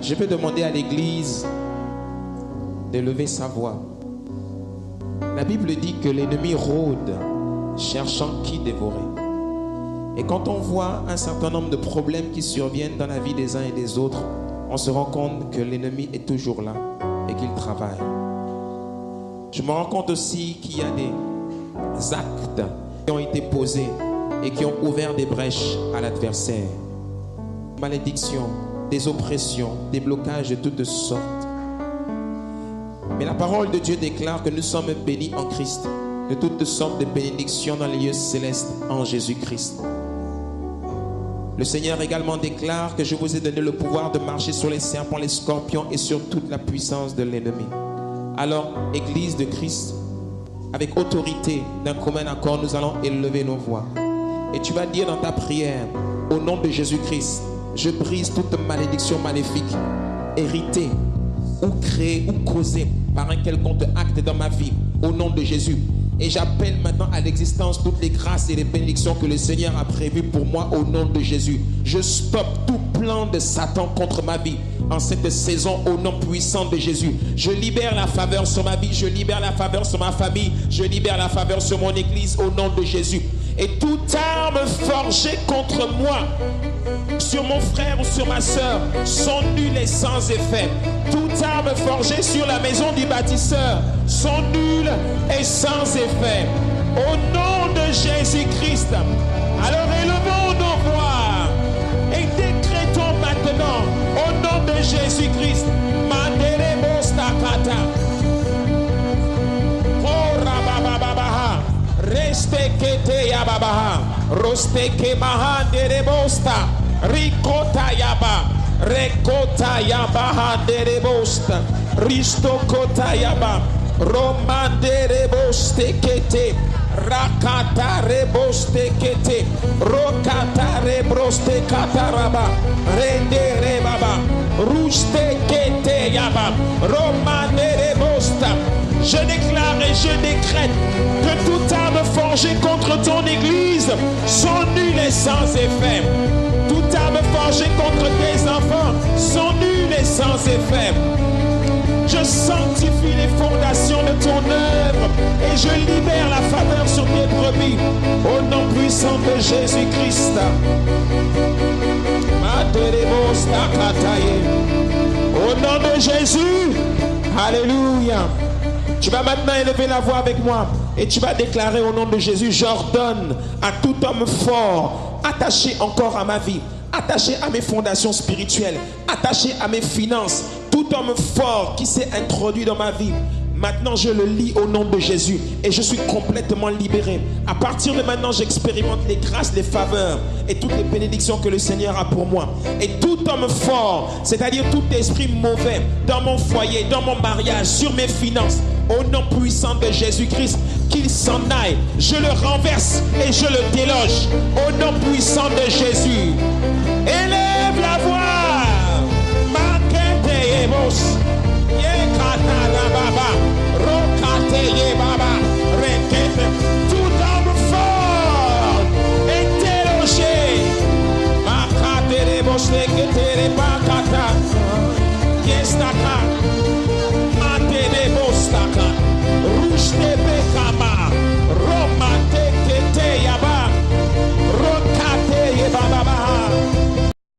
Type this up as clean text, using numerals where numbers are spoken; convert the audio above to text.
Je vais demander à l'Église de lever sa voix. La Bible dit que l'ennemi rôde, cherchant qui dévorer. Et quand on voit un certain nombre de problèmes qui surviennent dans la vie des uns et des autres, on se rend compte que l'ennemi est toujours là et qu'il travaille. Je me rends compte aussi qu'il y a des actes qui ont été posés et qui ont ouvert des brèches à l'adversaire. Malédictions, des oppressions, des blocages de toutes sortes. Mais la parole de Dieu déclare que nous sommes bénis en Christ, de toutes sortes de bénédictions dans les lieux célestes en Jésus-Christ. Le Seigneur également déclare que je vous ai donné le pouvoir de marcher sur les serpents, les scorpions et sur toute la puissance de l'ennemi. Alors, Église de Christ, avec autorité, d'un commun accord, nous allons élever nos voix. Et tu vas dire dans ta prière, au nom de Jésus-Christ, je brise toute malédiction maléfique, héritée, ou créée, ou causée par un quelconque acte dans ma vie, au nom de Jésus. Et j'appelle maintenant à l'existence toutes les grâces et les bénédictions que le Seigneur a prévues pour moi au nom de Jésus. Je stoppe tout plan de Satan contre ma vie en cette saison au nom puissant de Jésus. Je libère la faveur sur ma vie, je libère la faveur sur ma famille, je libère la faveur sur mon église au nom de Jésus. Et toute arme forgée contre moi, sur mon frère ou sur ma soeur, sont nulles et sans effet. Toute arme forgée sur la maison du bâtisseur sont nulles et sans effet. Au nom de Jésus-Christ, alors élevons nos voix et décrétons maintenant, au nom de Jésus-Christ, Manderebo Stakata, Oh Rabababaha, Restekete Yababaha, Rosteke Mahanderebosta, Rikota Yaba, Rekota Yaba Handerebosta, Ristokota Yaba, Romanderebostekete, Rakata Rebostekete, Rokata Rebrostekataraba, Renderebaba, Rustekete Yaba, Romanderebosta. Je déclare et je décrète que toute arme forgée contre ton église sont nulles et sans effet. Toute arme forgée contre tes enfants sont nulles et sans effet. Je sanctifie les fondations de ton œuvre et je libère la faveur sur tes brebis au nom puissant de Jésus-Christ. Au nom de Jésus, alléluia. Tu vas maintenant élever la voix avec moi et tu vas déclarer au nom de Jésus, j'ordonne à tout homme fort, attaché encore à ma vie, attaché à mes fondations spirituelles, attaché à mes finances, tout homme fort qui s'est introduit dans ma vie, maintenant je le lis au nom de Jésus et je suis complètement libéré. À partir de maintenant, j'expérimente les grâces, les faveurs et toutes les bénédictions que le Seigneur a pour moi. Et tout homme fort, c'est-à-dire tout esprit mauvais dans mon foyer, dans mon mariage, sur mes finances, au nom puissant de Jésus-Christ, qu'il s'en aille. Je le renverse et je le déloge au nom puissant de Jésus. Élève la voix. Makete Ebos.